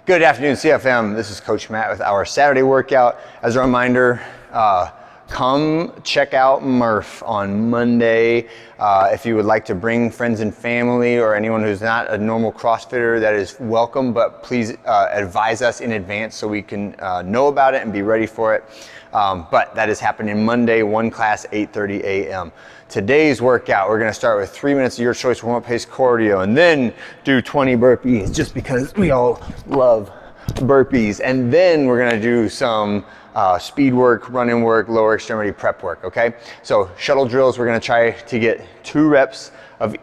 Good afternoon, CFM. This is Coach Matt with our Saturday workout. As a reminder, come check out Murph on Monday. If you would like to bring friends and family or anyone who's not a normal CrossFitter, that is welcome, but please advise us in advance so we can know about it and be ready for it. But that is happening Monday, one class, 8:30 a.m. Today's workout, we're gonna start with 3 minutes of your choice warm-up pace cardio and then do 20 burpees just because we all love burpees. And then we're gonna do some speed work, running work, lower extremity prep work, okay? So shuttle drills, we're gonna try to get 2 reps of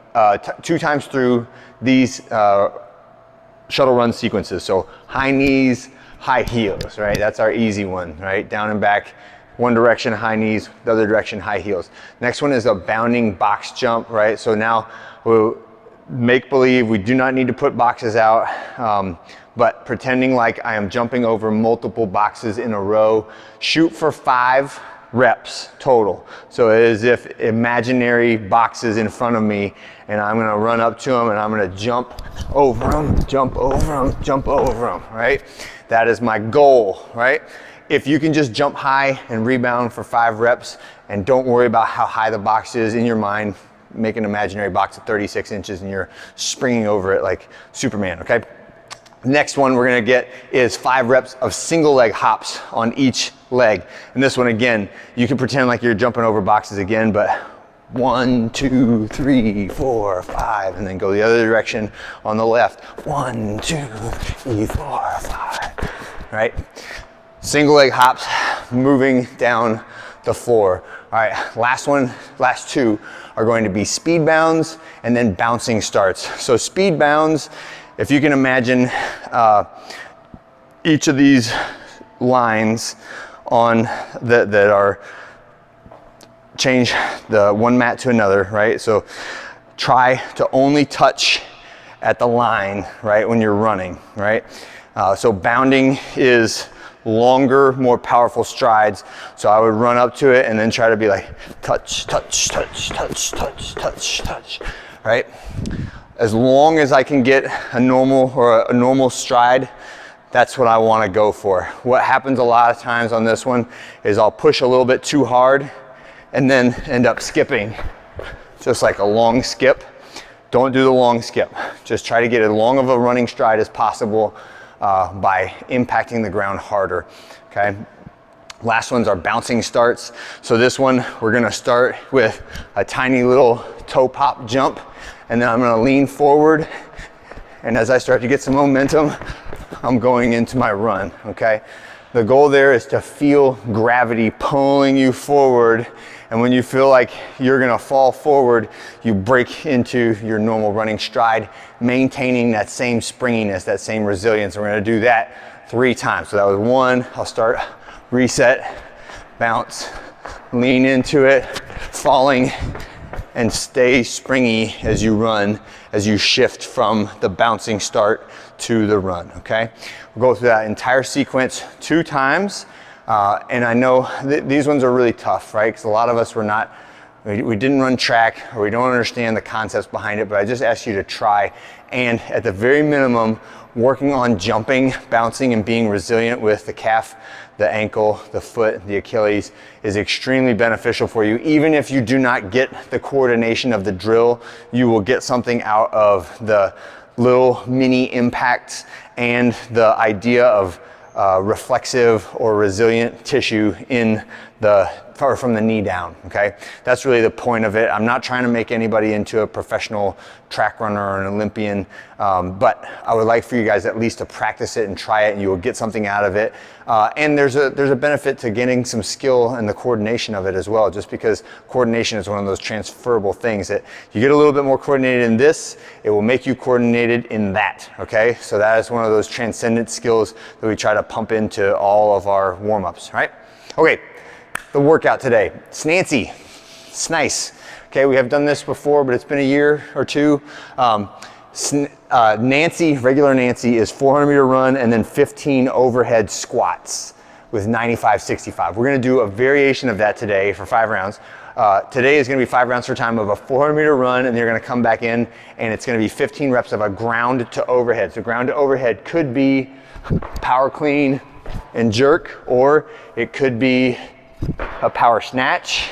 2 times through these shuttle run sequences. So high knees, high heels, right? That's our easy one, right? Down and back, one direction, high knees, the other direction, high heels. Next one is a bounding box jump, right? So now we'll make believe we do not need to put boxes out, but pretending like I am jumping over multiple boxes in a row. Shoot for 5 reps total. So it is as if imaginary boxes in front of me, and I'm gonna run up to them and I'm gonna jump over them, jump over them, jump over them, right? That is my goal, right? If you can just jump high and rebound for 5 reps and don't worry about how high the box is in your mind, make an imaginary box of 36 inches and you're springing over it like Superman, okay? Next one we're gonna get is 5 reps of single leg hops on each leg. And this one, again, you can pretend like you're jumping over boxes again, but 1, 2, 3, 4, 5, and then go the other direction on the left. 1, 2, 3, 4, 5, right? Single leg hops, moving down the floor. All right, last two are going to be speed bounds and then bouncing starts. So speed bounds, if you can imagine each of these lines on that are change the one mat to another, right? So try to only touch at the line, right, when you're running, right? So bounding is longer, more powerful strides. So I would run up to it and then try to be like touch, touch, touch, touch, touch, touch, touch, right? As long as I can get a normal stride, that's what I want to go for. What happens a lot of times on this one is I'll push a little bit too hard and then end up skipping, just like a long skip. Don't do the long skip. Just try to get as long of a running stride as possible by impacting the ground harder, okay? Last ones are bouncing starts. So this one, we're gonna start with a tiny little toe pop jump, and then I'm gonna lean forward, and as I start to get some momentum, I'm going into my run, okay? The goal there is to feel gravity pulling you forward, and when you feel like you're gonna fall forward, you break into your normal running stride, maintaining that same springiness, that same resilience. We're gonna do that 3 times. So that was 1, I'll start, reset, bounce, lean into it, falling, and stay springy as you run, as you shift from the bouncing start to the run, okay? We'll go through that entire sequence 2 times. And I know these ones are really tough, right? Because a lot of us we didn't run track, or we don't understand the concepts behind it, but I just ask you to try, and at the very minimum, working on jumping, bouncing, and being resilient with the calf, the ankle, the foot, the Achilles is extremely beneficial for you. Even if you do not get the coordination of the drill, you will get something out of the little mini impacts and the idea of reflexive or resilient tissue from the knee down, okay? That's really the point of it. I'm not trying to make anybody into a professional track runner or an Olympian, but I would like for you guys at least to practice it and try it, and you will get something out of it. And there's a benefit to getting some skill and the coordination of it as well, just because coordination is one of those transferable things that you get a little bit more coordinated in this, it will make you coordinated in that, okay? So that is one of those transcendent skills that we try to pump into all of our warm-ups, right? Okay, the workout today, it's Nancy, it's nice. Okay, we have done this before, but it's been a year or 2. Nancy, regular Nancy, is 400-meter run and then 15 overhead squats with 95-65. We're gonna do a variation of that today for 5 rounds. Today is gonna be 5 rounds for time of a 400-meter run, and you're gonna come back in, and it's gonna be 15 reps of a ground to overhead. So ground to overhead could be power clean and jerk, or it could be a power snatch,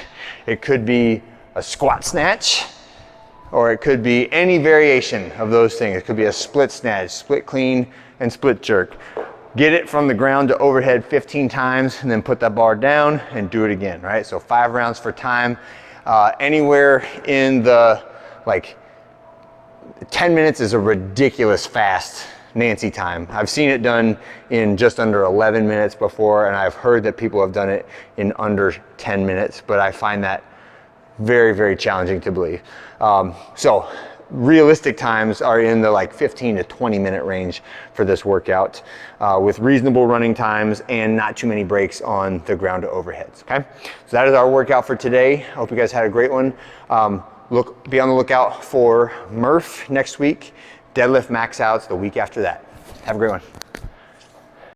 it could be a squat snatch, or it could be any variation of those things. It could be a split snatch, split clean, and split jerk. Get it from the ground to overhead 15 times and then put that bar down and do it again, right? So 5 rounds for time. Anywhere in the, like, 10 minutes is a ridiculous fast Nancy time. I've seen it done in just under 11 minutes before, and I've heard that people have done it in under 10 minutes, but I find that very, very challenging to believe. So realistic times are in the like 15 to 20 minute range for this workout, with reasonable running times and not too many breaks on the ground to overheads, okay? So that is our workout for today. I hope you guys had a great one. Be on the lookout for Murph next week, deadlift max outs the week after that. Have a great one.